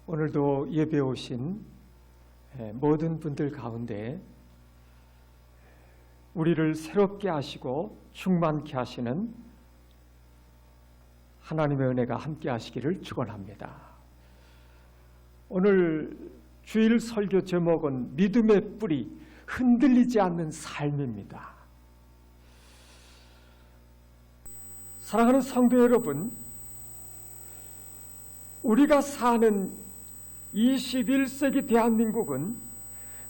오늘도 예배 오신 모든 분들 가운데 우리를 새롭게 하시고 충만케 하시는 하나님의 은혜가 함께 하시기를 축원합니다. 오늘 주일 설교 제목은 믿음의 뿌리, 흔들리지 않는 삶입니다. 사랑하는 성도 여러분, 우리가 사는 21세기 대한민국은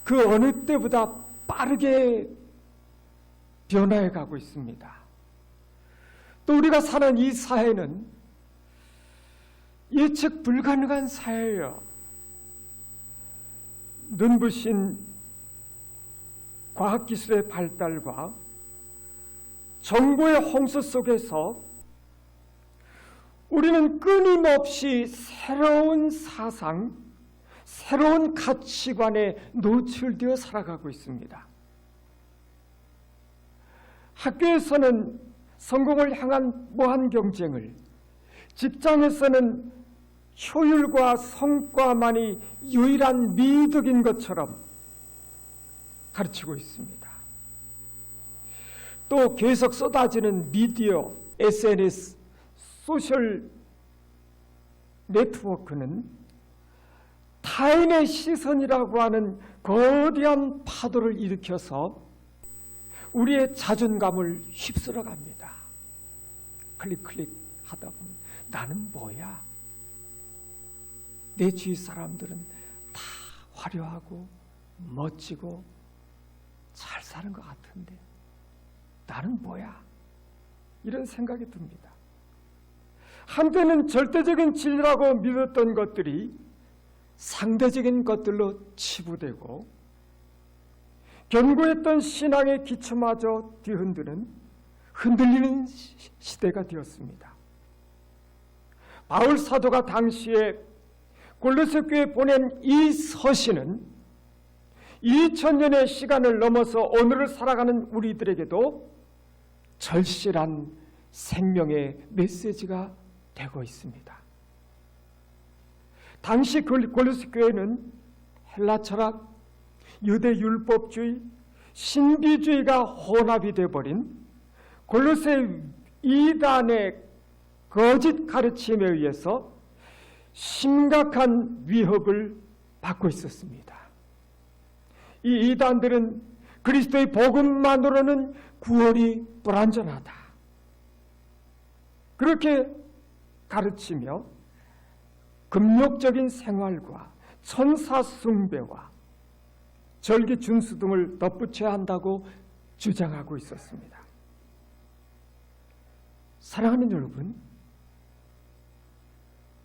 그 어느 때보다 빠르게 변화해 가고 있습니다. 또 우리가 사는 이 사회는 예측 불가능한 사회예요. 눈부신 과학기술의 발달과 정보의 홍수 속에서 우리는 끊임없이 새로운 사상, 새로운 가치관에 노출되어 살아가고 있습니다. 학교에서는 성공을 향한 무한 경쟁을, 직장에서는 효율과 성과만이 유일한 미덕인 것처럼 가르치고 있습니다. 또 계속 쏟아지는 미디어, SNS, 소셜 네트워크는 타인의 시선이라고 하는 거대한 파도를 일으켜서 우리의 자존감을 휩쓸어 갑니다. 클릭 하다 보면 나는 뭐야? 내 주위 사람들은 다 화려하고 멋지고 잘 사는 것 같은데 나는 뭐야? 이런 생각이 듭니다. 한때는 절대적인 진리라고 믿었던 것들이 상대적인 것들로 치부되고 견고했던 신앙의 기초마저 뒤흔드는 흔들리는 시대가 되었습니다. 바울 사도가 당시에 골로새 교회에 보낸 이 서신은 2000년의 시간을 넘어서 오늘을 살아가는 우리들에게도 절실한 생명의 메시지가 되고 있습니다. 당시 골로새 교회는 헬라 철학, 유대 율법주의, 신비주의가 혼합이 되어버린 골로새 이단의 거짓 가르침에 의해서 심각한 위협을 받고 있었습니다. 이 이단들은 그리스도의 복음만으로는 구원이 불완전하다, 그렇게 가르치며 금욕적인 생활과 천사 숭배와 절기 준수 등을 덧붙여야 한다고 주장하고 있었습니다. 사랑하는 여러분,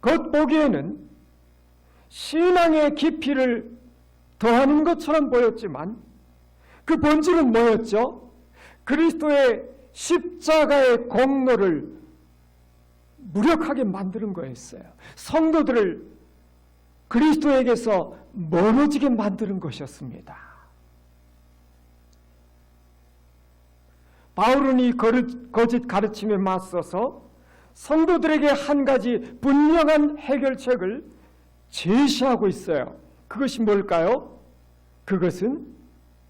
겉보기에는 신앙의 깊이를 더하는 것처럼 보였지만 그 본질은 뭐였죠? 그리스도의 십자가의 공로를 무력하게 만드는 거였어요. 성도들을 그리스도에게서 멀어지게 만드는 것이었습니다. 바울은 이 거짓 가르침에 맞서서 성도들에게 한 가지 분명한 해결책을 제시하고 있어요. 그것이 뭘까요? 그것은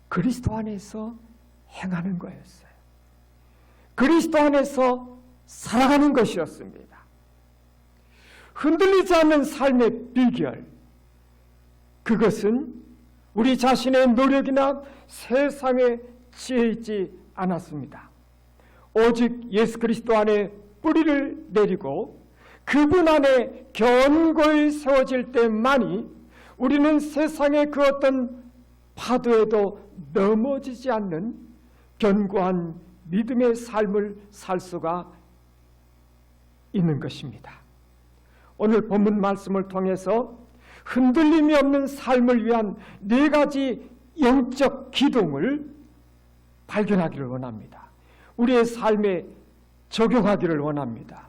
그리스도 안에서 행하는 거였어요. 그리스도 안에서 살아가는 것이었습니다. 흔들리지 않는 삶의 비결, 그것은 우리 자신의 노력이나 세상에 지혜 있지 않았습니다. 오직 예수 그리스도 안에 뿌리를 내리고 그분 안에 견고히 세워질 때만이 우리는 세상의 그 어떤 파도에도 넘어지지 않는 견고한 믿음의 삶을 살 수가 있는 것입니다. 오늘 본문 말씀을 통해서 흔들림이 없는 삶을 위한 4가지 영적 기둥을 발견하기를 원합니다. 우리의 삶에 적용하기를 원합니다.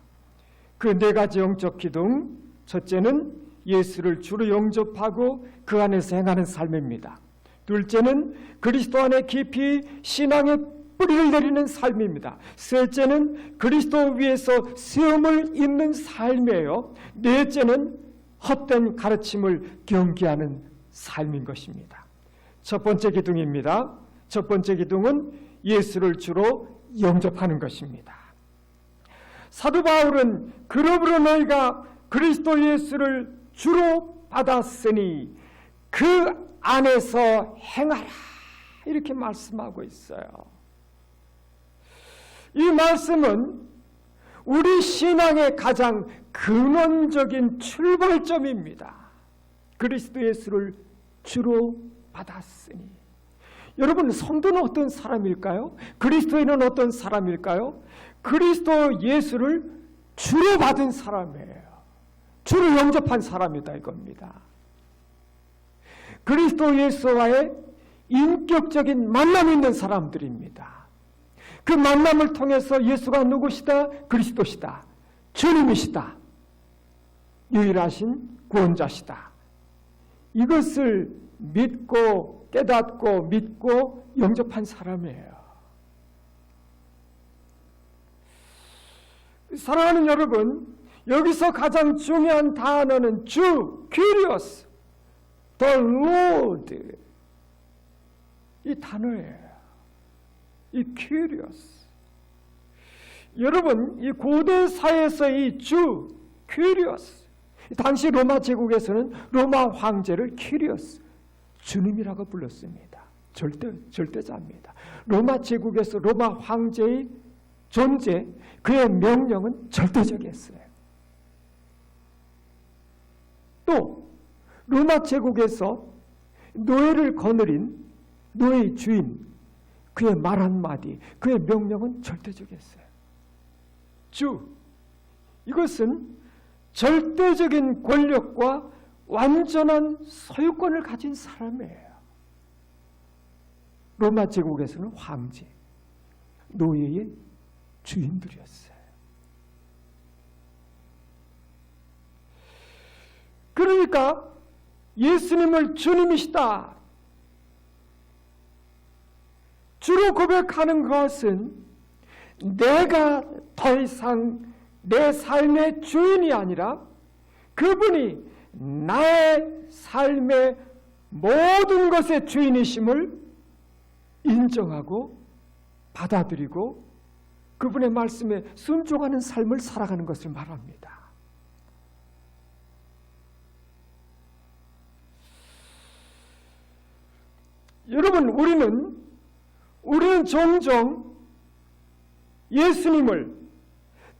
그 4가지 영적 기둥, 첫째는 예수를 주로 영접하고 그 안에서 행하는 삶입니다. 둘째는 그리스도 안에 깊이 신앙의 뿌리를 내리는 삶입니다. 셋째는 그리스도 위에서 세움을 입는 삶이에요. 넷째는 헛된 가르침을 경계하는 삶인 것입니다. 첫 번째 기둥입니다. 첫 번째 기둥은 예수를 주로 영접하는 것입니다. 사도 바울은 그러므로 너희가 그리스도 예수를 주로 받았으니 그 안에서 행하라 이렇게 말씀하고 있어요. 이 말씀은 우리 신앙의 가장 근원적인 출발점입니다. 그리스도 예수를 주로 받았으니. 여러분, 성도는 어떤 사람일까요? 그리스도인은 어떤 사람일까요? 그리스도 예수를 주로 받은 사람이에요. 주로 영접한 사람이다 이겁니다. 그리스도 예수와의 인격적인 만남이 있는 사람들입니다. 그 만남을 통해서 예수가 누구시다? 그리스도시다. 주님이시다. 유일하신 구원자시다. 이것을 믿고 깨닫고 믿고 영접한 사람이에요. 사랑하는 여러분, 여기서 가장 중요한 단어는 주, Kyrios, the Lord 이 단어예요. 이 Kyrios. 여러분, 이 고대 사회에서 이 주, Kyrios, 당시 로마 제국에서는 로마 황제를 Kyrios, 주님이라고 불렀습니다. 절대자입니다. 로마 제국에서 로마 황제의 존재, 그의 명령은 절대적이었어요. 또 로마 제국에서 노예를 거느린 노예의 주인, 그의 말 한마디, 그의 명령은 절대적이었어요. 주, 이것은 절대적인 권력과 완전한 소유권을 가진 사람이에요. 로마 제국에서는 황제, 노예의 주인들이었어요. 그러니까 예수님을 주님이시다 주로 고백하는 것은 내가 더 이상 내 삶의 주인이 아니라 그분이 나의 삶의 모든 것의 주인이심을 인정하고 받아들이고 그분의 말씀에 순종하는 삶을 살아가는 것을 말합니다. 여러분, 우리는 종종 예수님을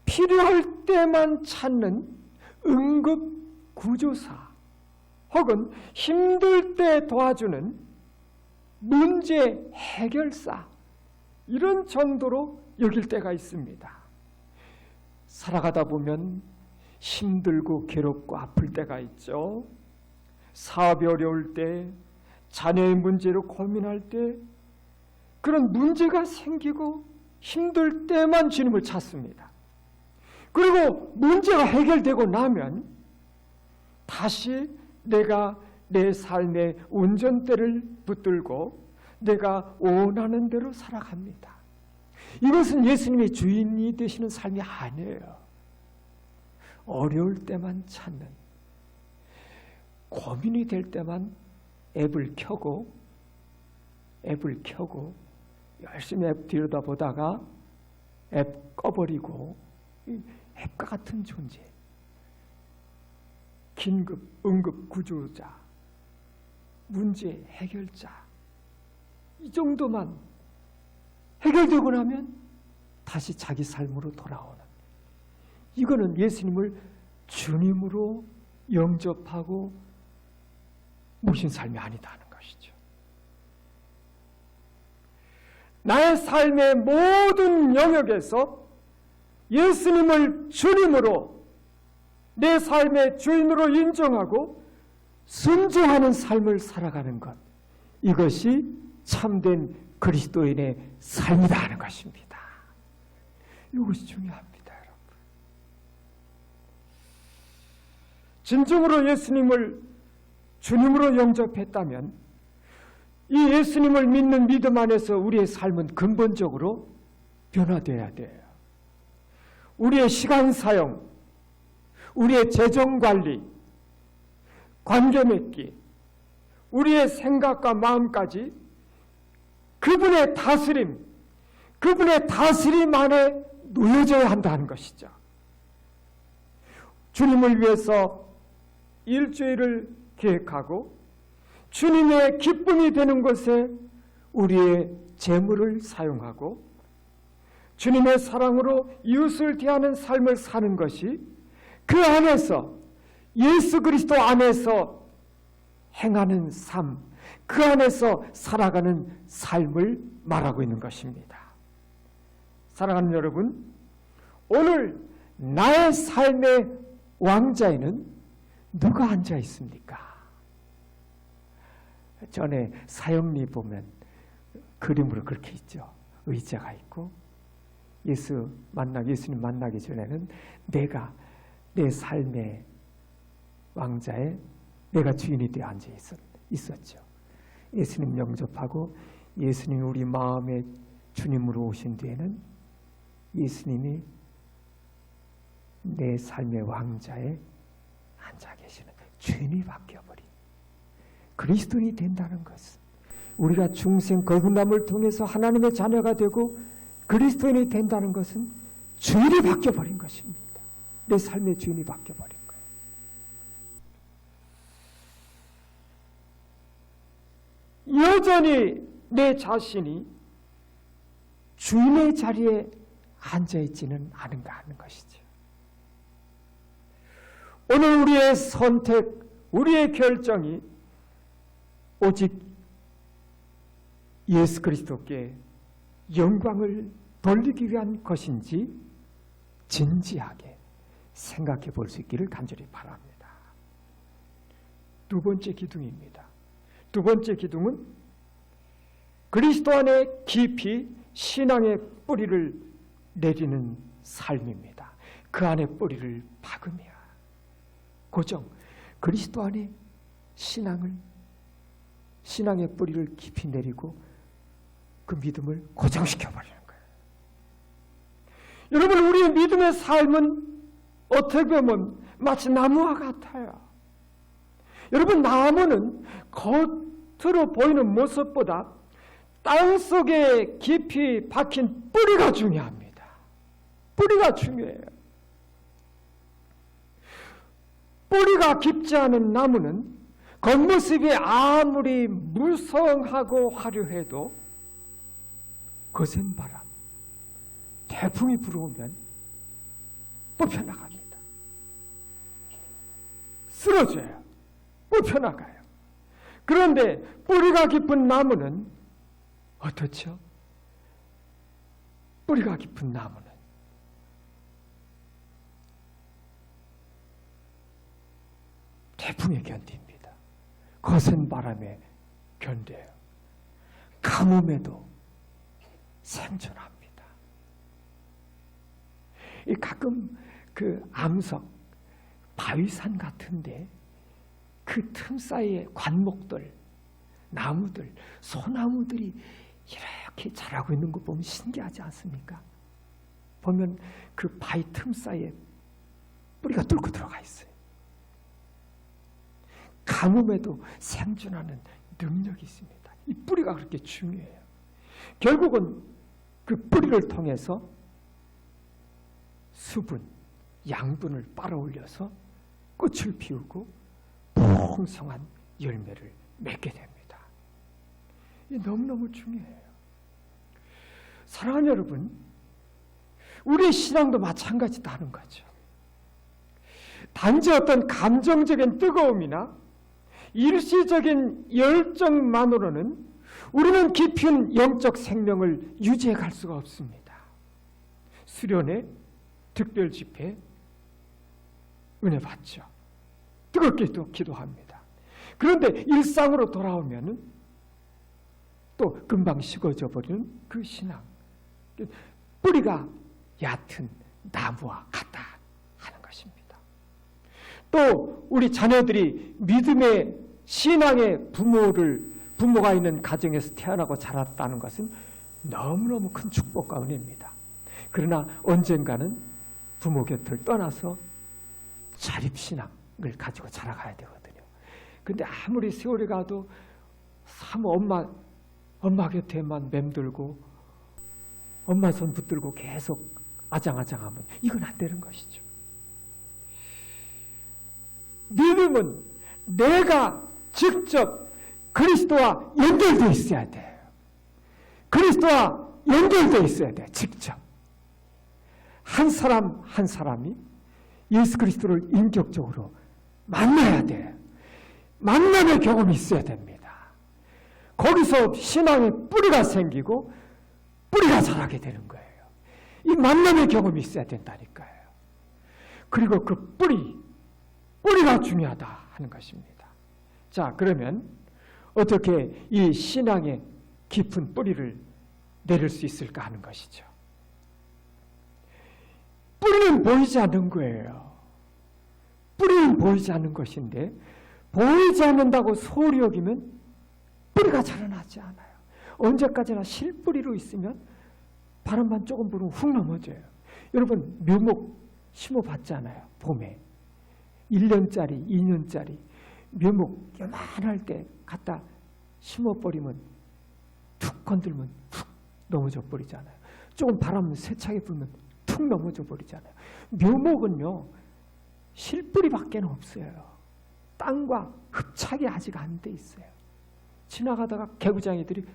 필요할 때만 찾는 응급구조사 혹은 힘들 때 도와주는 문제 해결사 이런 정도로 여길 때가 있습니다. 살아가다 보면 힘들고 괴롭고 아플 때가 있죠. 사업이 어려울 때, 자녀의 문제로 고민할 때, 그런 문제가 생기고 힘들 때만 주님을 찾습니다. 그리고 문제가 해결되고 나면 다시 내가 내 삶의 운전대를 붙들고 내가 원하는 대로 살아갑니다. 이것은 예수님의 주인이 되시는 삶이 아니에요. 어려울 때만 찾는, 고민이 될 때만 앱을 켜고 열심히 앱 들여다보다가 앱 꺼버리고 앱과 같은 존재, 긴급, 응급 구조자, 문제 해결자, 이 정도만 해결되고 나면 다시 자기 삶으로 돌아오는, 이거는 예수님을 주님으로 영접하고 모신 삶이 아니다는 것이죠. 나의 삶의 모든 영역에서 예수님을 주님으로, 내 삶의 주인으로 인정하고 순종하는 삶을 살아가는 것, 이것이 참된 그리스도인의 삶이다 하는 것입니다. 이것이 중요합니다, 여러분. 진정으로 예수님을 주님으로 영접했다면 이 예수님을 믿는 믿음 안에서 우리의 삶은 근본적으로 변화되어야 돼요. 우리의 시간 사용, 우리의 재정 관리, 관계 맺기, 우리의 생각과 마음까지 그분의 다스림 안에 놓여져야 한다는 것이죠. 주님을 위해서 일주일을 계획하고 주님의 기쁨이 되는 것에 우리의 재물을 사용하고 주님의 사랑으로 이웃을 대하는 삶을 사는 것이 그 안에서 예수 그리스도 안에서 행하는 삶, 그 안에서 살아가는 삶을 말하고 있는 것입니다. 사랑하는 여러분, 오늘 나의 삶의 왕자에는 누가 앉아 있습니까? 전에 사형리 보면 그림으로 그렇게 있죠. 의자가 있고 예수님 만나기 전에는 내가 내 삶의 왕자에 내가 주인이 되어 앉아 있었죠. 예수님 영접하고 예수님이 우리 마음의 주님으로 오신 뒤에는 예수님이 내 삶의 왕자에 앉아 계시는 주인이 바뀌어버린 그리스도인이 된다는 것은 우리가 중생 거듭남을 통해서 하나님의 자녀가 되고 그리스도인이 된다는 것은 주인이 바뀌어버린 것입니다. 내 삶의 주인이 바뀌어버린 거예요. 여전히 내 자신이 주인의 자리에 앉아있지는 않은가 하는 것이죠. 오늘 우리의 선택, 우리의 결정이 오직 예수 그리스도께 영광을 돌리기 위한 것인지 진지하게 생각해 볼 수 있기를 간절히 바랍니다. 두 번째 기둥입니다. 두 번째 기둥은 그리스도 안에 깊이 신앙의 뿌리를 내리는 삶입니다. 그 안에 뿌리를 박으며 고정, 그리스도 안에 신앙의 뿌리를 깊이 내리고 그 믿음을 고정시켜버리는 거예요. 여러분, 우리의 믿음의 삶은 어떻게 보면 마치 나무와 같아요. 여러분, 나무는 겉으로 보이는 모습보다 땅속에 깊이 박힌 뿌리가 중요합니다. 뿌리가 중요해요. 뿌리가 깊지 않은 나무는 겉모습이 아무리 무성하고 화려해도 거센 바람, 태풍이 불어오면 뽑혀나갑니다. 쓰러져요. 뽑혀나가요. 그런데 뿌리가 깊은 나무는 어떻죠? 뿌리가 깊은 나무는 태풍에 견딥니다. 거센 바람에 견뎌요. 가뭄에도 생존합니다. 가끔 그 암석, 바위산 같은데 그 틈 사이에 관목들, 나무들, 소나무들이 이렇게 자라고 있는 거 보면 신기하지 않습니까? 보면 그 바위 틈 사이에 뿌리가 뚫고 들어가 있어요. 가뭄에도 생존하는 능력이 있습니다. 이 뿌리가 그렇게 중요해요. 결국은 그 뿌리를 통해서 수분, 양분을 빨아올려서 꽃을 피우고 풍성한 열매를 맺게 됩니다. 이 너무너무 중요해요. 사랑하는 여러분, 우리의 신앙도 마찬가지다는 거죠. 단지 어떤 감정적인 뜨거움이나 일시적인 열정만으로는 우리는 깊이 있는 영적 생명을 유지해 갈 수가 없습니다. 수련회, 특별 집회, 은혜 받죠. 뜨겁게 또 기도합니다. 그런데 일상으로 돌아오면은 또 금방 식어져 버리는 그 신앙. 뿌리가 얕은 나무와 같다 하는 것입니다. 또 우리 자녀들이 믿음의 신앙의 부모가 있는 가정에서 태어나고 자랐다는 것은 너무너무 큰 축복과 은혜입니다. 그러나 언젠가는 부모 곁을 떠나서 자립신앙을 가지고 자라가야 되거든요. 근데 아무리 세월이 가도 참 엄마 곁에만 맴돌고 엄마 손 붙들고 계속 아장아장하면 이건 안 되는 것이죠. 믿음은 내가 직접 그리스도와 연결되어 있어야 돼요. 그리스도와 연결되어 있어야 돼요. 직접. 한 사람 한 사람이 예수 그리스도를 인격적으로 만나야 돼요. 만남의 경험이 있어야 됩니다. 거기서 신앙의 뿌리가 생기고 뿌리가 자라게 되는 거예요. 이 만남의 경험이 있어야 된다니까요. 그리고 그 뿌리가 중요하다 하는 것입니다. 자, 그러면 어떻게 이 신앙의 깊은 뿌리를 내릴 수 있을까 하는 것이죠. 뿌리는 보이지 않는 거예요. 뿌리는 보이지 않는 것인데 보이지 않는다고 소홀히 여기면 뿌리가 자라나지 않아요. 언제까지나 실뿌리로 있으면 바람만 조금 불으면 훅 넘어져요. 여러분 묘목 심어봤잖아요. 봄에 1년짜리 2년짜리 묘목 요만할 때 갖다 심어버리면 툭 건들면 툭 넘어져 버리잖아요. 조금 바람 세차게 불면 툭 넘어져 버리잖아요. 묘목은요 실뿌리밖에 없어요. 땅과 흡착이 아직 안 돼 있어요. 지나가다가 개구장이들이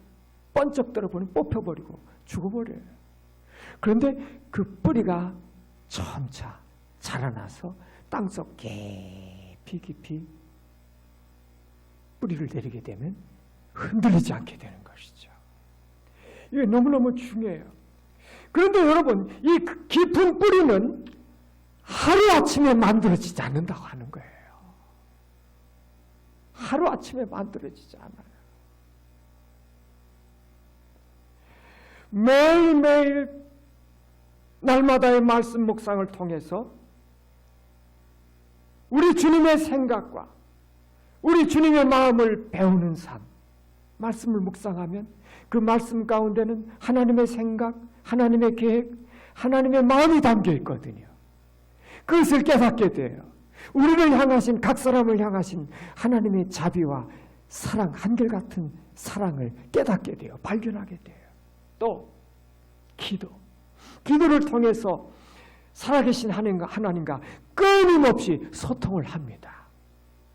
번쩍 들어보니 뽑혀버리고 죽어버려요. 그런데 그 뿌리가 점차 자라나서 땅속 깊이 뿌리를 내리게 되면 흔들리지 않게 되는 것이죠. 이게 너무너무 중요해요. 그런데 여러분 이 깊은 뿌리는 하루아침에 만들어지지 않는다고 하는 거예요. 하루아침에 만들어지지 않아요. 매일매일 날마다의 말씀 묵상을 통해서 우리 주님의 생각과 우리 주님의 마음을 배우는 삶, 말씀을 묵상하면 그 말씀 가운데는 하나님의 생각, 하나님의 계획, 하나님의 마음이 담겨 있거든요. 그것을 깨닫게 돼요. 우리를 향하신, 각 사람을 향하신 하나님의 자비와 사랑, 한결같은 사랑을 깨닫게 돼요. 발견하게 돼요. 또 기도를 통해서 살아계신 하나님과 끊임없이 소통을 합니다.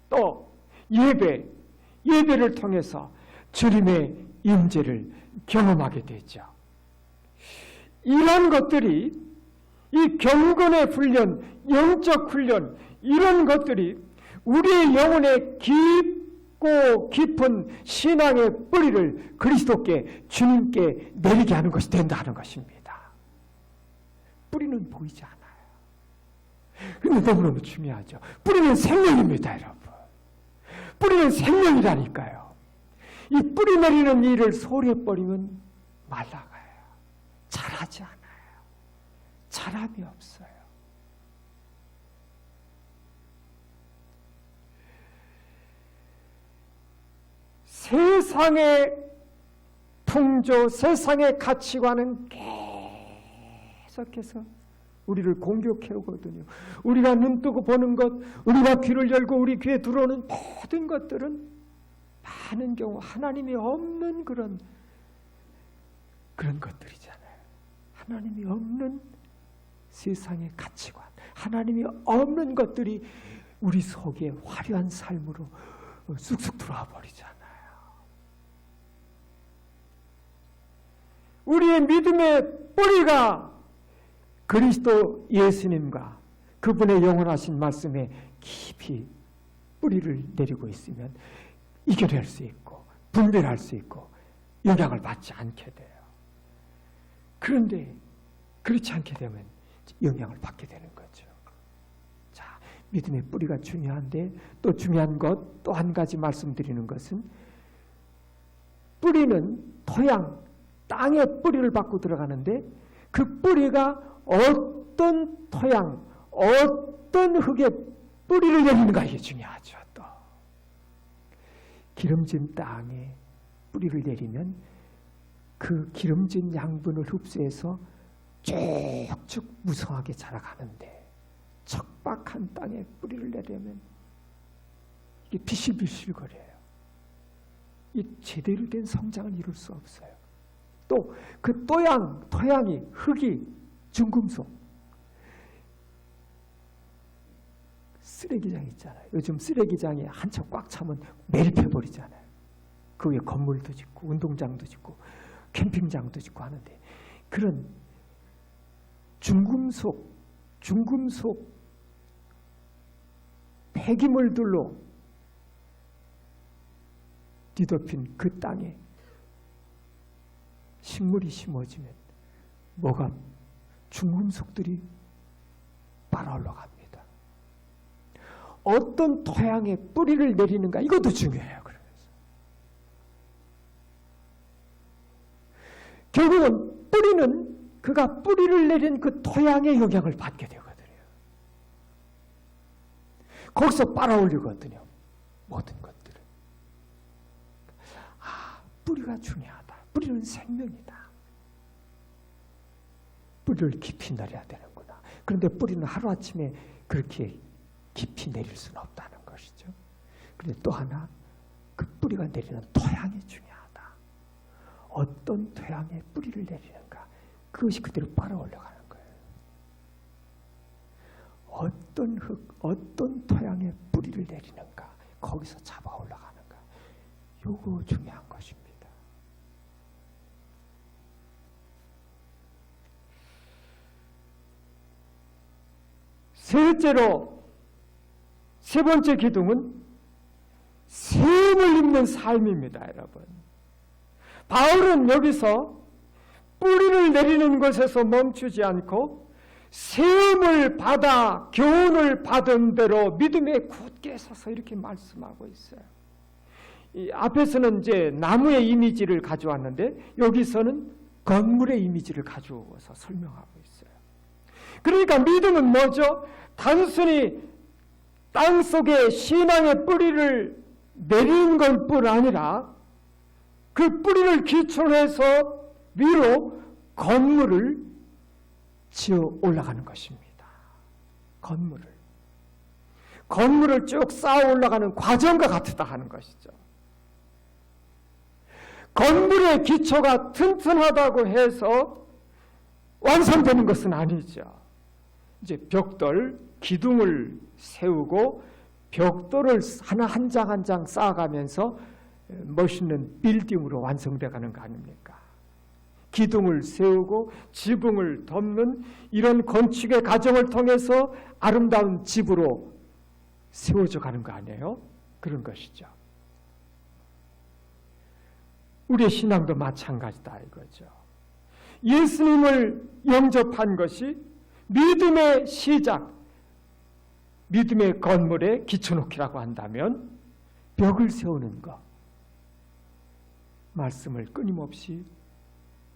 또 예배를 통해서 주님의 임재를 경험하게 되죠. 이런 것들이 이 경건의 훈련, 영적 훈련 이런 것들이 우리의 영혼의 깊고 깊은 신앙의 뿌리를 그리스도께 주님께 내리게 하는 것이 된다는 것입니다. 뿌리는 보이지 않아요. 그런데 너무너무 중요하죠. 뿌리는 생명입니다, 여러분. 뿌리는 생명이라니까요. 이 뿌리 내리는 일을 소홀히 해버리면 말라가요. 자라지 않아요. 자람이 없어요. 세상의 풍조, 세상의 가치관은 계속해서 우리를 공격해오거든요. 우리가 눈 뜨고 보는 것, 우리가 귀를 열고 우리 귀에 들어오는 모든 것들은 많은 경우 하나님이 없는 그런 것들이잖아요. 하나님이 없는 세상의 가치관, 하나님이 없는 것들이 우리 속에 화려한 삶으로 쑥쑥 들어와 버리잖아요. 우리의 믿음의 뿌리가 그리스도 예수님과 그분의 영원하신 말씀에 깊이 뿌리를 내리고 있으면 이겨낼 수 있고 분별할 수 있고 영향을 받지 않게 돼요. 그런데 그렇지 않게 되면 영향을 받게 되는 거죠. 자, 믿음의 뿌리가 중요한데 또 중요한 것 또 한 가지 말씀드리는 것은 뿌리는 토양, 땅에 뿌리를 받고 들어가는데 그 뿌리가 어떤 토양, 어떤 흙에 뿌리를 내리는가 이게 중요하죠. 또 기름진 땅에 뿌리를 내리면 그 기름진 양분을 흡수해서 쭉쭉 무성하게 자라가는데 척박한 땅에 뿌리를 내려면 이게 비실비실거려요. 이 제대로 된 성장을 이룰 수 없어요. 또 그 토양이 흙이 중금속, 쓰레기장 있잖아요. 요즘 쓰레기장에 한참 꽉 차면 매립해버리잖아요. 그 위에 건물도 짓고 운동장도 짓고 캠핑장도 짓고 하는데, 그런 중금속 폐기물들로 뒤덮인 그 땅에 식물이 심어지면 뭐가 중금속들이 빨아 올라갑니다. 어떤 토양에 뿌리를 내리는가, 이것도 중요해요. 그러면서 결국은 뿌리는 그가 뿌리를 내린 그 토양의 영향을 받게 되거든요. 거기서 빨아올리거든요. 모든 것들을. 뿌리가 중요하다. 뿌리는 생명이다. 뿌리를 깊이 내려야 되는구나. 그런데 뿌리는 하루아침에 그렇게 깊이 내릴 수는 없다는 것이죠. 그런데 또 하나, 그 뿌리가 내리는 토양이 중요하다. 어떤 토양에 뿌리를 내리는가, 그것이 그대로 빨아 올라가는 거예요. 어떤 흙, 어떤 토양에 뿌리를 내리는가, 거기서 잡아 올라가는가, 요거 중요한 것입니다. 세 번째 기둥은 세움을 입는 삶입니다, 여러분. 바울은 여기서 뿌리를 내리는 것에서 멈추지 않고 세움을 받아 교훈을 받은 대로 믿음에 굳게 서서 이렇게 말씀하고 있어요. 이 앞에서는 이제 나무의 이미지를 가져왔는데 여기서는 건물의 이미지를 가져와서 설명하고 있어요. 그러니까 믿음은 뭐죠? 단순히 땅속에 신앙의 뿌리를 내리는 것뿐 아니라 그 뿌리를 기초로 해서 위로 건물을 지어 올라가는 것입니다. 건물을 쭉 쌓아 올라가는 과정과 같다 하는 것이죠. 건물의 기초가 튼튼하다고 해서 완성되는 것은 아니죠. 이제 벽돌, 기둥을 세우고 벽돌을 하나 한 장 한 장 쌓아가면서 멋있는 빌딩으로 완성되어가는 거 아닙니까? 기둥을 세우고 지붕을 덮는 이런 건축의 과정을 통해서 아름다운 집으로 세워져 가는 거 아니에요? 그런 것이죠. 우리의 신앙도 마찬가지다 이거죠. 예수님을 영접한 것이 믿음의 시작, 믿음의 건물에 기초놓기라고 한다면 벽을 세우는 것, 말씀을 끊임없이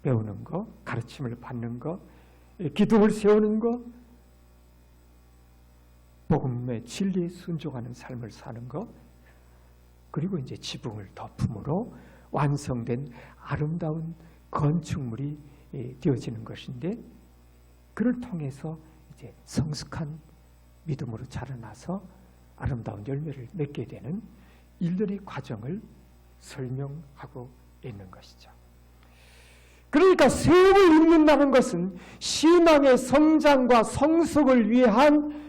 배우는 것, 가르침을 받는 것, 기둥을 세우는 것, 복음의 진리에 순종하는 삶을 사는 것, 그리고 이제 지붕을 덮음으로 완성된 아름다운 건축물이 되어지는 것인데, 그를 통해서 이제 성숙한 믿음으로 자라나서 아름다운 열매를 맺게 되는 일련의 과정을 설명하고 있는 것이죠. 그러니까 세움을 입는다는 것은 신앙의 성장과 성숙을 위한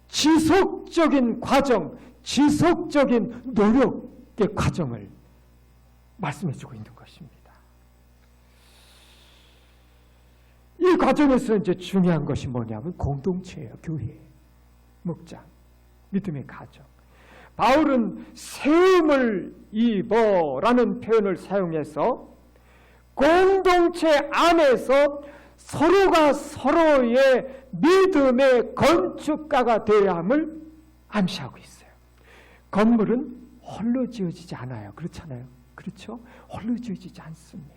지속적인 과정, 지속적인 노력의 과정을 말씀해주고 있는 것입니다. 이 과정에서 이제 중요한 것이 뭐냐면 공동체예요. 교회, 목장, 믿음의 가정. 바울은 세움을 입어라는 표현을 사용해서 공동체 안에서 서로가 서로의 믿음의 건축가가 되어야 함을 암시하고 있어요. 건물은 홀로 지어지지 않아요. 그렇잖아요. 그렇죠? 홀로 지어지지 않습니다.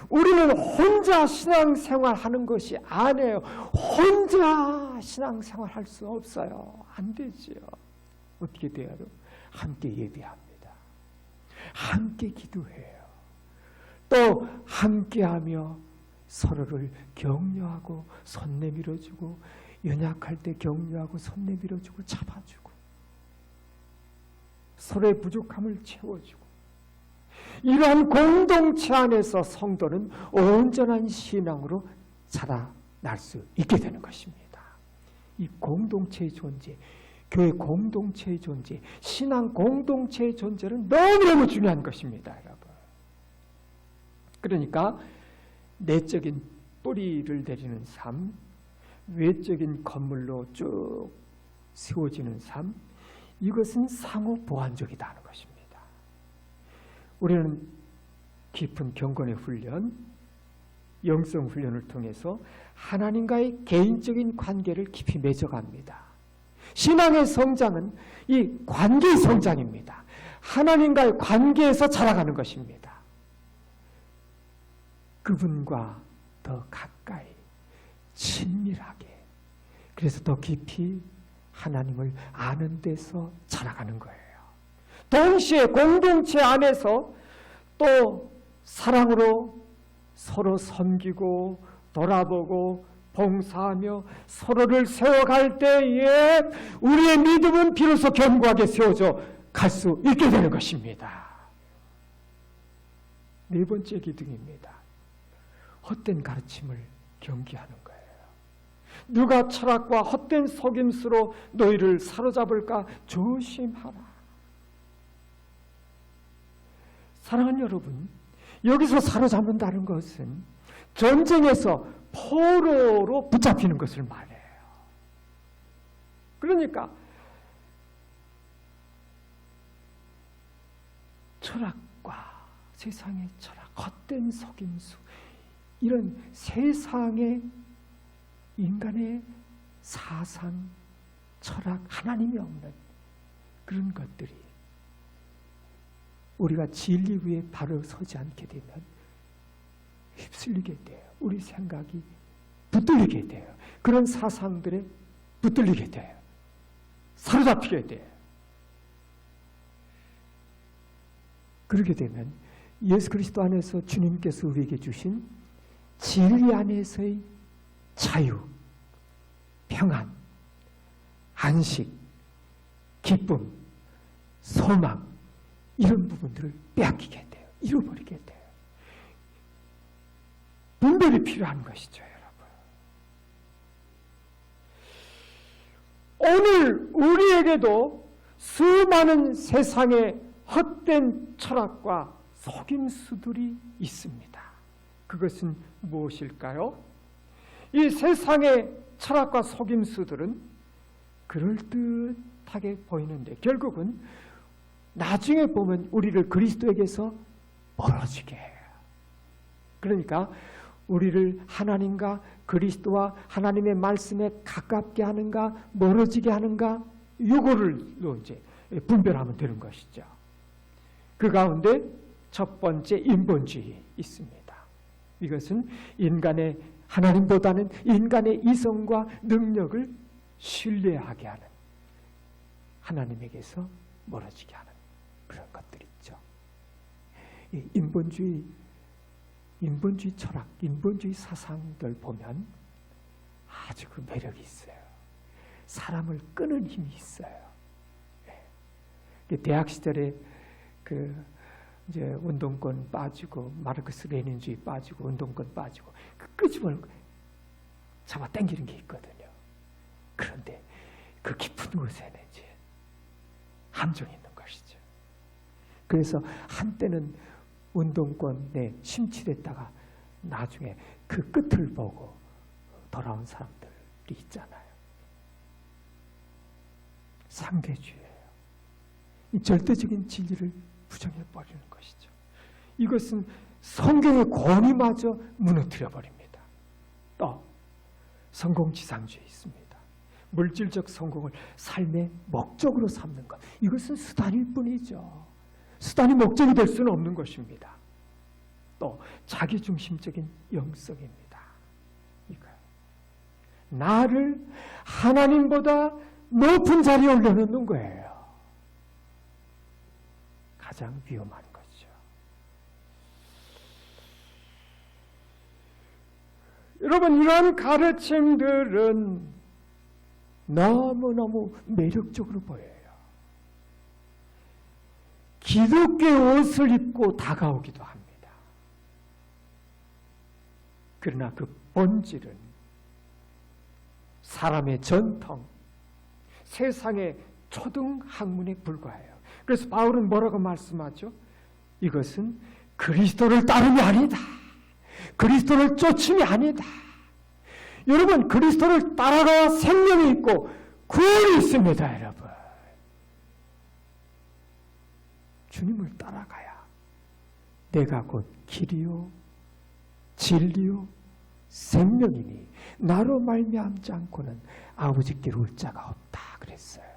우리는 혼자 신앙생활 하는 것이 아니에요. 혼자 신앙생활 할 수 없어요. 안 되지요. 어떻게 돼요? 함께 예배합니다. 함께 기도해요. 또 함께하며 서로를 격려하고 손 내밀어주고, 연약할 때 격려하고 손 내밀어주고 잡아주고, 서로의 부족함을 채워주고, 이러한 공동체 안에서 성도는 온전한 신앙으로 자라날 수 있게 되는 것입니다. 이 공동체의 존재, 교회 공동체의 존재, 신앙 공동체의 존재는 너무너무 중요한 것입니다, 여러분. 그러니까 내적인 뿌리를 내리는 삶, 외적인 건물로 쭉 세워지는 삶, 이것은 상호 보완적이다는 것입니다. 우리는 깊은 경건의 훈련, 영성 훈련을 통해서 하나님과의 개인적인 관계를 깊이 맺어갑니다. 신앙의 성장은 이 관계의 성장입니다. 하나님과의 관계에서 자라가는 것입니다. 그분과 더 가까이, 친밀하게, 그래서 더 깊이 하나님을 아는 데서 자라가는 거예요. 동시에 공동체 안에서 또 사랑으로 서로 섬기고 돌아보고 봉사하며 서로를 세워갈 때에 우리의 믿음은 비로소 견고하게 세워져 갈 수 있게 되는 것입니다. 네 번째 기둥입니다. 헛된 가르침을 경계하는 거예요. 누가 철학과 헛된 속임수로 너희를 사로잡을까 조심하라. 사랑하는 여러분, 여기서 사로잡는다는 것은 전쟁에서 포로로 붙잡히는 것을 말해요. 그러니까 철학과 세상의 철학, 헛된 속임수, 이런 세상의 인간의 사상, 철학, 하나님이 없는 그런 것들이 우리가 진리 위에 바로 서지 않게 되면 휩쓸리게 돼요. 우리 생각이 붙들리게 돼요. 그런 사상들에 붙들리게 돼요. 사로잡히게 돼요. 그렇게 되면 예수 그리스도 안에서 주님께서 우리에게 주신 진리 안에서의 자유, 평안, 안식, 기쁨, 소망, 이런 부분들을 빼앗기게 돼요. 잃어버리게 돼요. 분별이 필요한 것이죠, 여러분. 오늘 우리에게도 수많은 세상의 헛된 철학과 속임수들이 있습니다. 그것은 무엇일까요? 이 세상의 철학과 속임수들은 그럴듯하게 보이는데 결국은 나중에 보면 우리를 그리스도에게서 멀어지게 해요. 그러니까 우리를 하나님과 그리스도와 하나님의 말씀에 가깝게 하는가 멀어지게 하는가, 이거를로 이제 분별하면 되는 것이죠. 그 가운데 첫 번째 인본주의 있습니다. 이것은 인간의 하나님보다는 인간의 이성과 능력을 신뢰하게 하는, 하나님에게서 멀어지게 하는 그런 것들 있죠. 이 인본주의 철학, 인본주의 사상들 보면 아주 그 매력이 있어요. 사람을 끄는 힘이 있어요. 대학 시절에 이제 운동권 빠지고 마르크스 레닌주의 빠지고 운동권 빠지고 그 끄집을 잡아 당기는 게 있거든요. 그런데 그 깊은 곳에는 이제 함정이 있는 것이죠. 그래서 한때는 운동권에 심취됐다가 나중에 그 끝을 보고 돌아온 사람들이 있잖아요. 상대주의예요. 이 절대적인 진리를 부정해버리는 것이죠. 이것은 성경의 권위마저 무너뜨려버립니다. 또 성공지상주의 있습니다. 물질적 성공을 삶의 목적으로 삼는 것, 이것은 수단일 뿐이죠. 수단이 목적이 될 수는 없는 것입니다. 또 자기중심적인 영성입니다. 이거예요. 나를 하나님보다 높은 자리에 올려놓는 거예요. 가장 위험한 거죠. 여러분, 이런 가르침들은 너무너무 매력적으로 보여요. 기독교 옷을 입고 다가오기도 합니다. 그러나 그 본질은 사람의 전통, 세상의 초등 학문에 불과해요. 그래서 바울은 뭐라고 말씀하죠? 이것은 그리스도를 따름이 아니다. 그리스도를 쫓음이 아니다. 여러분, 그리스도를 따라가야 생명이 있고 구원이 있습니다, 여러분. 주님을 따라가야 내가 곧 길이요 진리요 생명이니 나로 말미암지 않고는 아버지께로 올 자가 없다 그랬어요.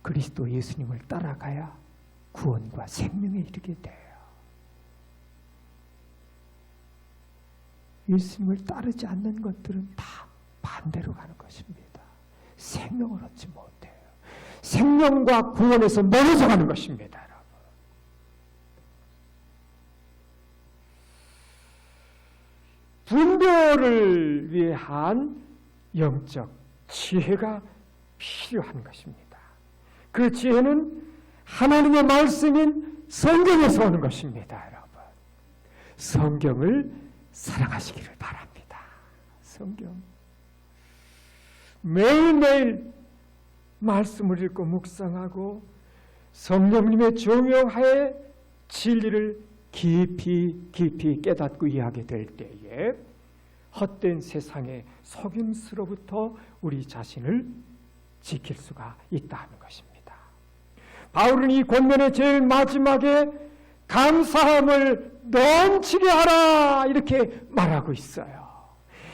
그리스도 예수님을 따라가야 구원과 생명에 이르게 돼요. 예수님을 따르지 않는 것들은 다 반대로 가는 것입니다. 생명을 얻지 못해요. 생명과 구원에서 멀어져 가는 것입니다, 여러분. 분별을 위한 영적 지혜가 필요한 것입니다. 그 지혜는 하나님의 말씀인 성경에서 오는 것입니다, 여러분. 성경을 사랑하시기를 바랍니다. 성경. 매일매일 말씀을 읽고 묵상하고 성령님의 조명하에 진리를 깊이 깨닫고 이해하게 될 때에 헛된 세상의 속임수로부터 우리 자신을 지킬 수가 있다는 것입니다. 바울은 이 권면의 제일 마지막에 감사함을 넘치게 하라 이렇게 말하고 있어요.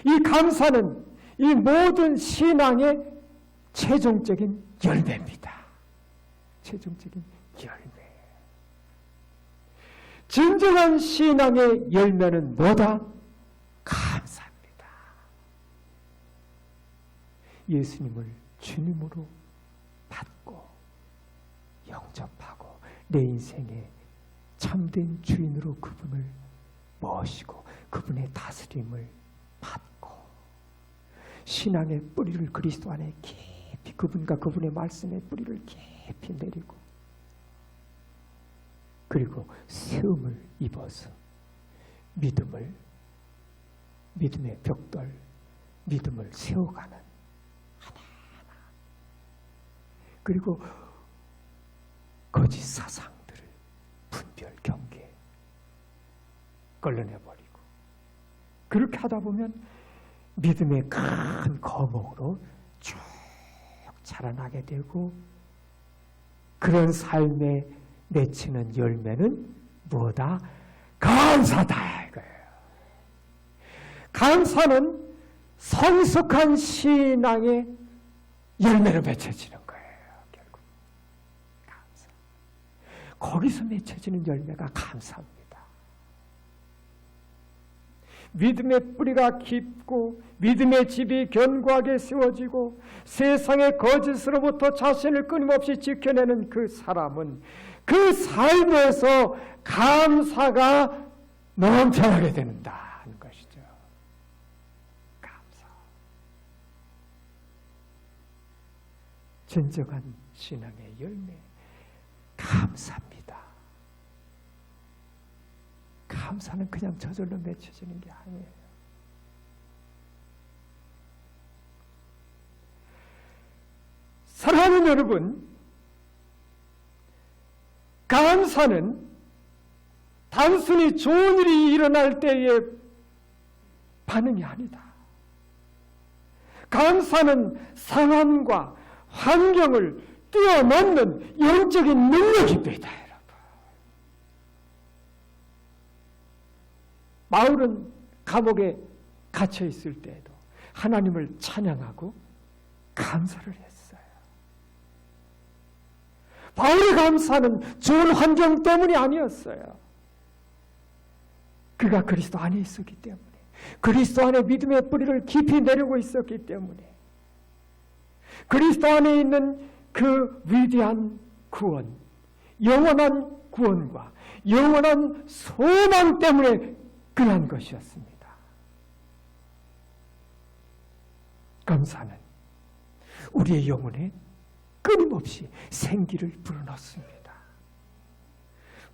이 감사는 이 모든 신앙의 최종적인 열매입니다. 최종적인 열매. 진정한 신앙의 열매는 뭐다? 감사입니다. 예수님을 주님으로 받고 영접하고 내 인생의 참된 주인으로 그분을 모시고 그분의 다스림을 받고 신앙의 뿌리를 그리스도 안에 깊이 그분과 그분의 말씀의 뿌리를 깊이 내리고 그리고 세움을 입어서 믿음의 벽돌, 믿음을 세워가는 하나하나 그리고 거짓 사상들을 분별 경계 걸러내버리고 그렇게 하다 보면 믿음의 큰 거목으로 쭉 자라나게 되고 그런 삶에 맺히는 열매는 뭐다? 감사다 이거예요. 감사는 성숙한 신앙의 열매로 맺혀지는 거예요. 결국 감사. 거기서 맺혀지는 열매가 감사입니다. 믿음의 뿌리가 깊고 믿음의 집이 견고하게 세워지고 세상의 거짓으로부터 자신을 끊임없이 지켜내는 그 사람은 그 삶에서 감사가 넘쳐나게 된다는 것이죠. 감사. 진정한 신앙의 열매, 감사입니다. 감사는 그냥 저절로 맺혀지는 게 아니에요. 사랑하는 여러분, 감사는 단순히 좋은 일이 일어날 때의 반응이 아니다. 감사는 상황과 환경을 뛰어넘는 영적인 능력입니다. 바울은 감옥에 갇혀 있을 때에도 하나님을 찬양하고 감사를 했어요. 바울의 감사는 좋은 환경 때문이 아니었어요. 그가 그리스도 안에 있었기 때문에, 그리스도 안에 믿음의 뿌리를 깊이 내리고 있었기 때문에, 그리스도 안에 있는 그 위대한 구원, 영원한 구원과 영원한 소망 때문에 그러한 것이었습니다. 감사는 우리의 영혼에 끊임없이 생기를 불어넣습니다.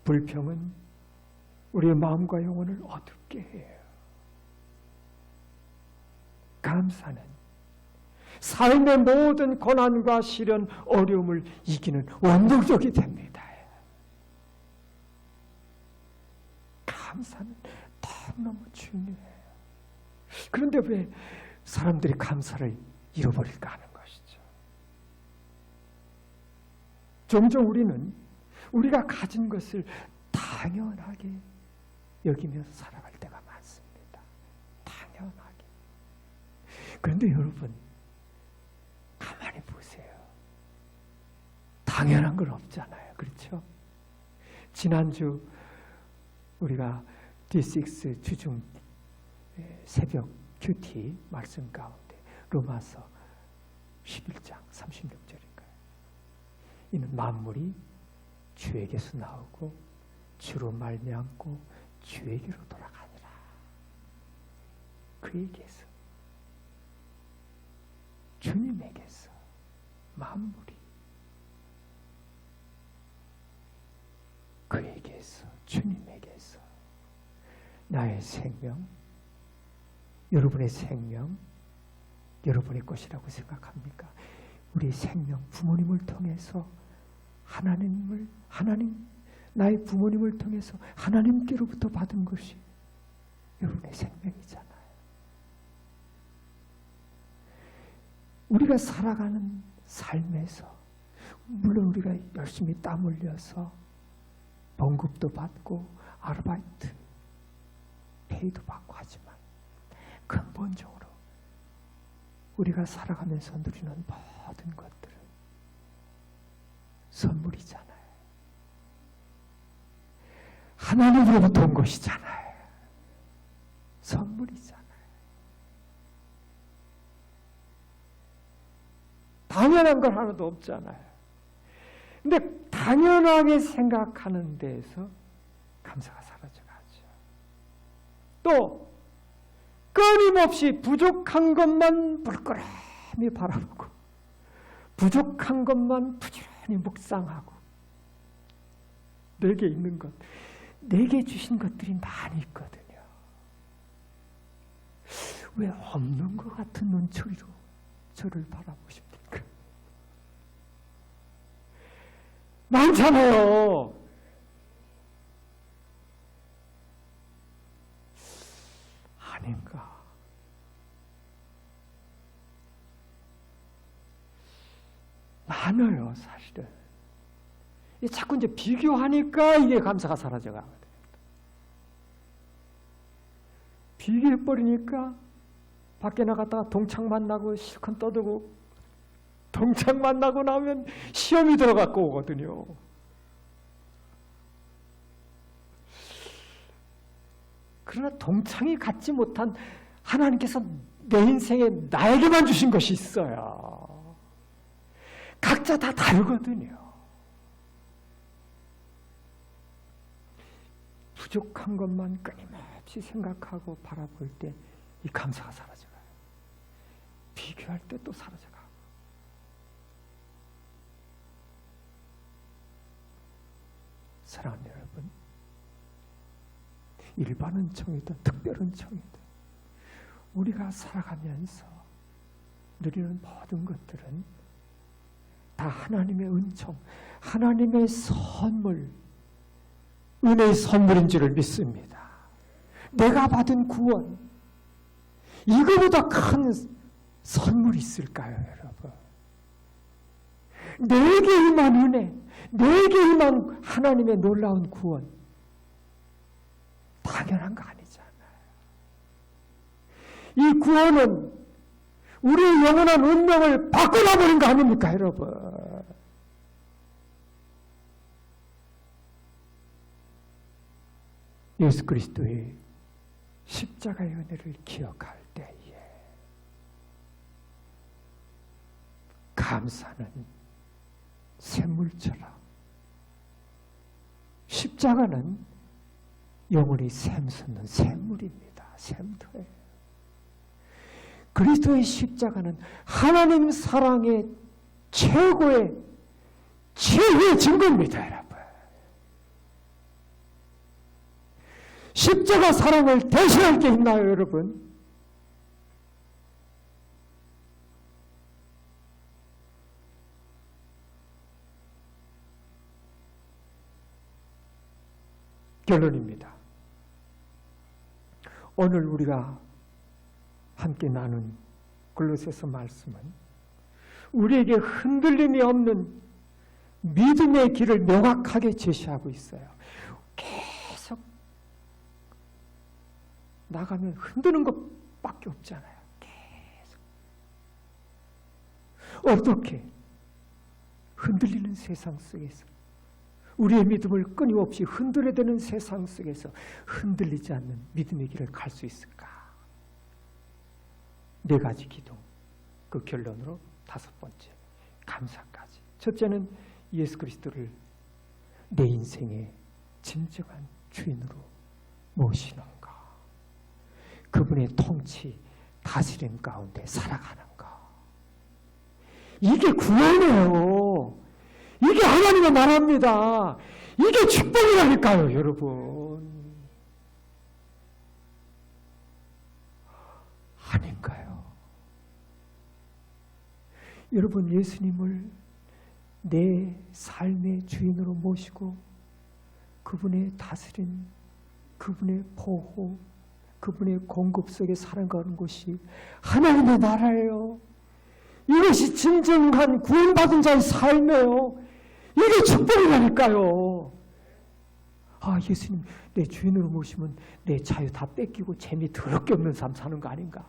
불평은 우리의 마음과 영혼을 어둡게 해요. 감사는 삶의 모든 고난과 시련, 어려움을 이기는 원동력이 됩니다. 감사는 너무너무 중요해요. 그런데 왜 사람들이 감사를 잃어버릴까 하는 것이죠. 종종 우리는 우리가 가진 것을 당연하게 여기면서 살아갈 때가 많습니다. 당연하게. 그런데 여러분, 가만히 보세요. 당연한 건 없잖아요. 그렇죠? 지난주 우리가 D6 주중 새벽 큐티 말씀 가운데 로마서 11장 36절인가요? 이는 만물이 주에게서 나오고 주로 말미암고 주에게로 돌아가니라. 그에게서, 주님에게서 만물이, 그에게서, 주님에게서 나의 생명, 여러분의 생명, 여러분의 것이라고 생각합니까? 우리의 생명, 부모님을 통해서 나의 부모님을 통해서 하나님께로부터 받은 것이 여러분의 생명이잖아요. 우리가 살아가는 삶에서 물론 우리가 열심히 땀 흘려서 봉급도 받고 아르바이트 페이도 받고 하지만 근본적으로 우리가 살아가면서 누리는 모든 것들은 선물이잖아요. 하나님으로부터 온 것이잖아요. 선물이잖아요. 당연한 건 하나도 없잖아요. 근데 당연하게 생각하는 데에서 감사가 사라져가죠. 또 끊임없이 부족한 것만 물끄러미 바라보고 부족한 것만 부지런히 묵상하고 내게 있는 것, 내게 주신 것들이 많이 있거든요. 왜 없는 것 같은 눈초리로 저를 바라보십니까? 많잖아요. 아닌가? 많아요, 사실은. 자꾸 이제 비교하니까 이게 감사가 사라져가거든요. 비교해버리니까 밖에 나갔다가 동창 만나고 실컷 떠들고 동창 만나고 나면 시험이 들어갖고 오거든요. 그러나 동창이 갖지 못한 하나님께서 내 인생에 나에게만 주신 것이 있어요. 각자 다 다르거든요. 부족한 것만 끊임없이 생각하고 바라볼 때 이 감사가 사라져가요. 비교할 때 또 사라져가고. 사랑하는 여러분, 일반 은총이든 특별 은총이든 우리가 살아가면서 누리는 모든 것들은 다 하나님의 은총, 하나님의 선물, 은혜의 선물인 줄을 믿습니다. 내가 받은 구원, 이거보다 큰 선물이 있을까요, 여러분? 내게 임한 은혜, 내게 임한 하나님의 놀라운 구원, 당연한 거 아니잖아요. 이 구원은 우리의 영원한 운명을 바꿔놔버린 거 아닙니까, 여러분? 예수 그리스도의 십자가의 은혜를 기억할 때에 감사는 샘물처럼, 십자가는 영원히 샘솟는 샘물입니다. 샘터예요. 그리스도의 십자가는 하나님 사랑의 최고의 증거입니다, 여러분. 십자가 사랑을 대신할 게 있나요, 여러분? 결론입니다. 오늘 우리가 함께 나눈 골로새서 말씀은 우리에게 흔들림이 없는 믿음의 길을 명확하게 제시하고 있어요. 계속 나가면 흔드는 것밖에 없잖아요. 계속. 어떻게 흔들리는 세상 속에서 우리의 믿음을 끊임없이 흔들어야 되는 세상 속에서 흔들리지 않는 믿음의 길을 갈 수 있을까? 4가지 기도, 그 결론으로 5번째, 감사까지. 첫째는 예수 그리스도를 내 인생의 진정한 주인으로 모시는가, 그분의 통치, 다스림 가운데 살아가는가. 이게 구원이에요. 이게 하나님의 나라입니다. 이게 축복이라니까요, 여러분. 아닌가요? 여러분, 예수님을 내 삶의 주인으로 모시고 그분의 다스림, 그분의 보호, 그분의 공급 속에 살아가는 것이 하나님의 나라예요. 이것이 진정한 구원받은 자의 삶이에요. 이게 축복이라니까요. 아, 예수님 내 주인으로 모시면 내 자유 다 뺏기고 재미 더럽게 없는 삶 사는 거 아닌가?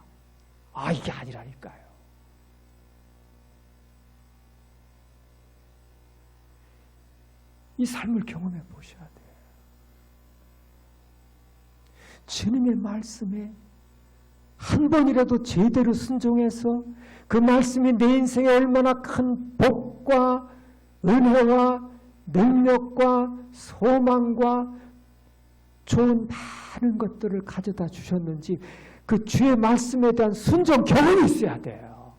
아, 이게 아니라니까요. 이 삶을 경험해 보셔야 돼요. 주님의 말씀에 한 번이라도 제대로 순종해서 그 말씀이 내 인생에 얼마나 큰 복과 은혜와 능력과 소망과 좋은 많은 것들을 가져다 주셨는지 그 주의 말씀에 대한 순종 경험이 있어야 돼요.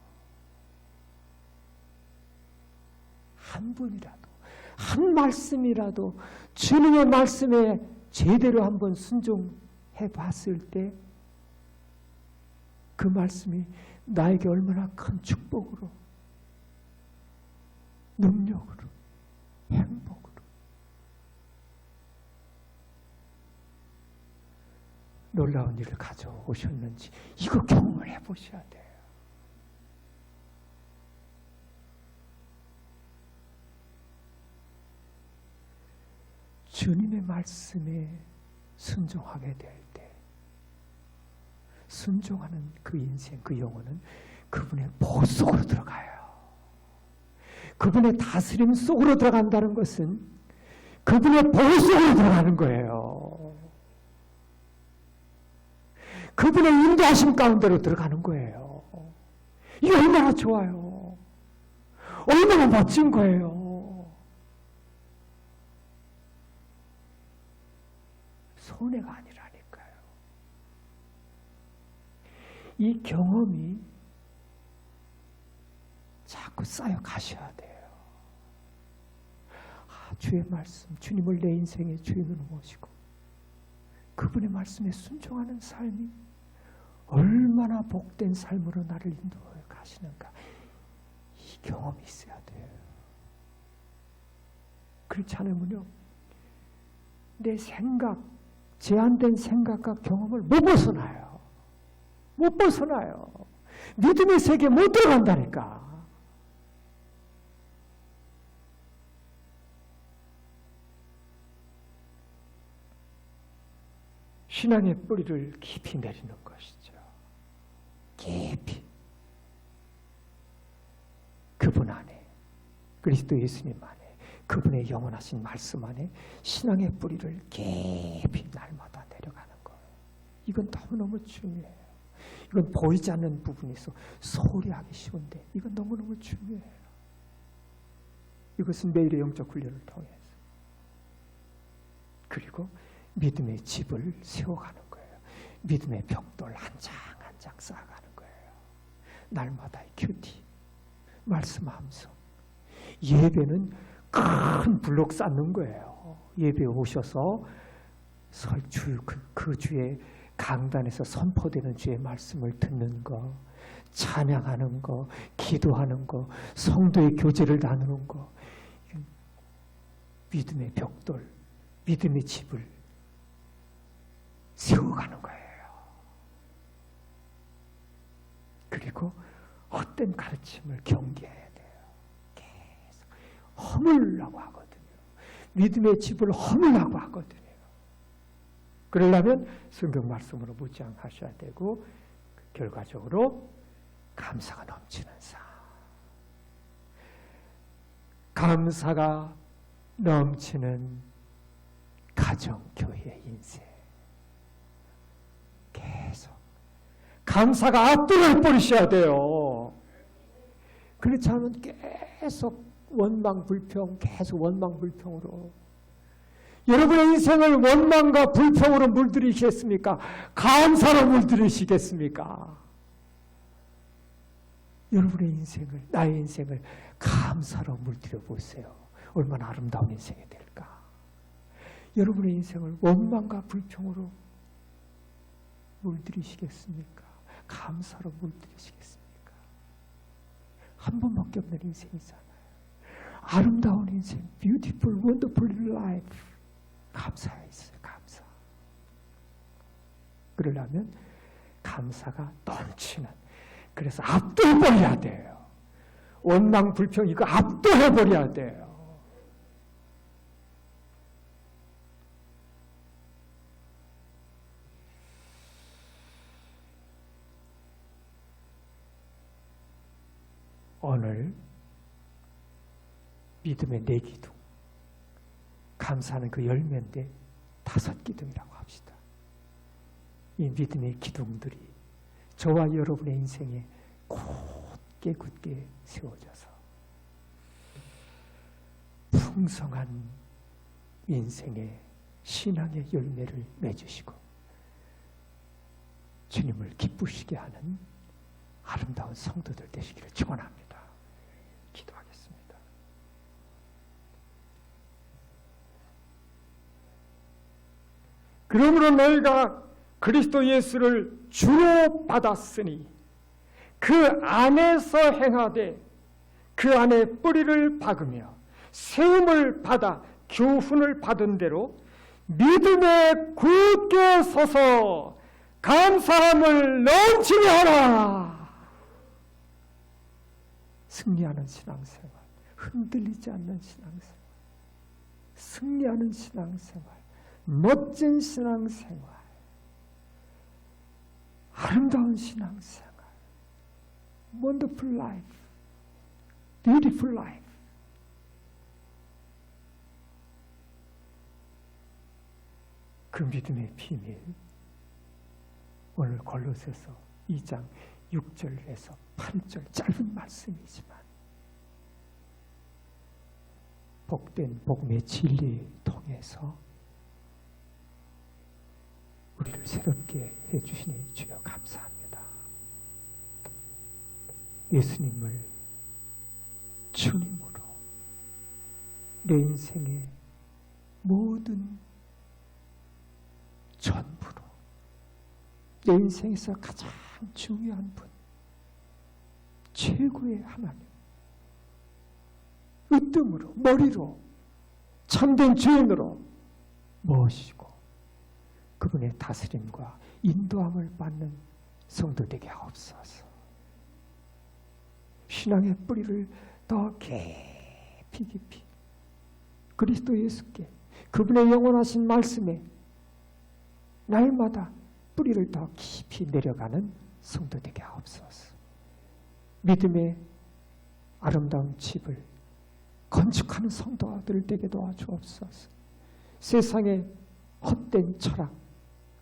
한 분이라도, 한 말씀이라도 주님의 말씀에 제대로 한번 순종해 봤을 때 그 말씀이 나에게 얼마나 큰 축복으로, 능력으로, 행복으로 놀라운 일을 가져오셨는지 이거 경험을 해보셔야 돼요. 주님의 말씀에 순종하게 될 때 순종하는 그 인생, 그 영혼은 그분의 보호 속으로 들어가요. 그분의 다스림 속으로 들어간다는 것은 그분의 보호 속으로 들어가는 거예요. 그분의 인도하심 가운데로 들어가는 거예요. 이게 얼마나 좋아요. 얼마나 멋진 거예요. 손해가 아니라니까요. 이 경험이 자꾸 쌓여 가셔야 돼요. 아, 주의 말씀, 주님을 내 인생의 주인으로 모시고 그분의 말씀에 순종하는 삶이 얼마나 복된 삶으로 나를 인도해 가시는가. 이 경험이 있어야 돼요. 그렇지 않으면요, 내 생각, 제한된 생각과 경험을 못 벗어나요. 못 벗어나요. 믿음의 세계에 못 들어간다니까. 신앙의 뿌리를 깊이 내리는 것이죠. 깊이. 그분 안에, 그리스도 예수님 안에, 그분의 영원하신 말씀 안에 신앙의 뿌리를 깊이 날마다 내려가는 거예요. 이건 너무너무 중요해요. 이건 보이지 않는 부분에서 소홀히 하기 쉬운데 이건 너무너무 중요해요. 이것은 매일의 영적 훈련을 통해서. 그리고 믿음의 집을 세워가는 거예요. 믿음의 벽돌 한 장 한 장 쌓아가는 거예요. 날마다의 큐티, 말씀 함성. 예배는 큰 블록 쌓는 거예요. 예배 오셔서 그 주의 강단에서 선포되는 주의 말씀을 듣는 거, 찬양하는 거, 기도하는 거, 성도의 교제를 나누는 거, 믿음의 벽돌, 믿음의 집을 세워가는 거예요. 그리고 헛된 가르침을 경계해야 돼요. 계속 허물라고 하거든요. 믿음의 집을 허물라고 하거든요. 그러려면 성경 말씀으로 무장하셔야 되고, 결과적으로 감사가 넘치는 삶. 감사가 넘치는 가정, 교회, 인생. 계속 감사가 압도를 버리셔야 돼요. 그렇지 않으면 계속 원망불평, 계속 원망불평으로. 여러분의 인생을 원망과 불평으로 물들이시겠습니까? 감사로 물들이시겠습니까? 여러분의 인생을, 나의 인생을 감사로 물들여 보세요. 얼마나 아름다운 인생이 될까? 여러분의 인생을 원망과 불평으로 물들이시겠습니까? 감사로 물들이시겠습니까? 한 번밖에 없는 인생이잖아요. 아름다운 인생, beautiful, wonderful life. 감사가 있어요. 감사. 그러려면 감사가 넘치는, 그래서 압도해버려야 돼요. 원망, 불평 이거 압도해버려야 돼요. 오늘 믿음의 4기둥, 감사는 그 열매인데 5기둥이라고 합시다. 이 믿음의 기둥들이 저와 여러분의 인생에 굳게 세워져서 풍성한 인생의 신앙의 열매를 맺으시고 주님을 기쁘시게 하는 아름다운 성도들 되시기를 축원합니다. 기도하겠습니다. 그러므로 너희가 그리스도 예수를 주로 받았으니 그 안에서 행하되 그 안에 뿌리를 박으며 세움을 받아 교훈을 받은 대로 믿음에 굳게 서서 감사함을 넘치게 하라. 승리하는 신앙생활, 흔들리지 않는 신앙생활, 승리하는 신앙생활, 멋진 신앙생활, 아름다운 신앙생활, wonderful life, beautiful life. 그 믿음의 비밀, 오늘 골로새서 2장 6절에서 8절 짧은 말씀이지만 복된 복음의 진리를 통해서 우리를 새롭게 해주시니 주여 감사합니다. 예수님을 주님으로 내 인생의 모든 전부로, 내 인생에서 가장 중요한 분, 최고의 하나님, 으뜸으로, 머리로, 참된 주인으로 모시고 그분의 다스림과 인도함을 받는 성도 되게 하옵소서. 신앙의 뿌리를 더 깊이 그리스도 예수께, 그분의 영원하신 말씀에 날마다 뿌리를 더 깊이 내려가는 성도 되게 하옵소서. 믿음의 아름다운 집을 건축하는 성도들 되게 도와주옵소서. 세상의 헛된 철학,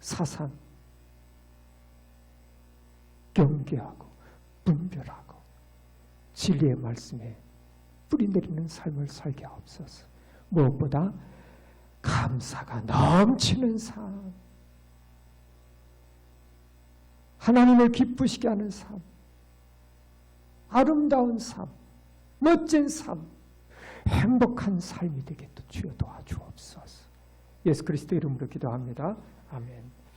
사상, 경계하고 분별하고 진리의 말씀에 뿌리 내리는 삶을 살게 하옵소서. 무엇보다 감사가 넘치는 삶, 하나님을 기쁘시게 하는 삶, 아름다운 삶, 멋진 삶, 행복한 삶이 되게 또 주여 도와주옵소서. 예수 그리스도 이름으로 기도합니다. 아멘.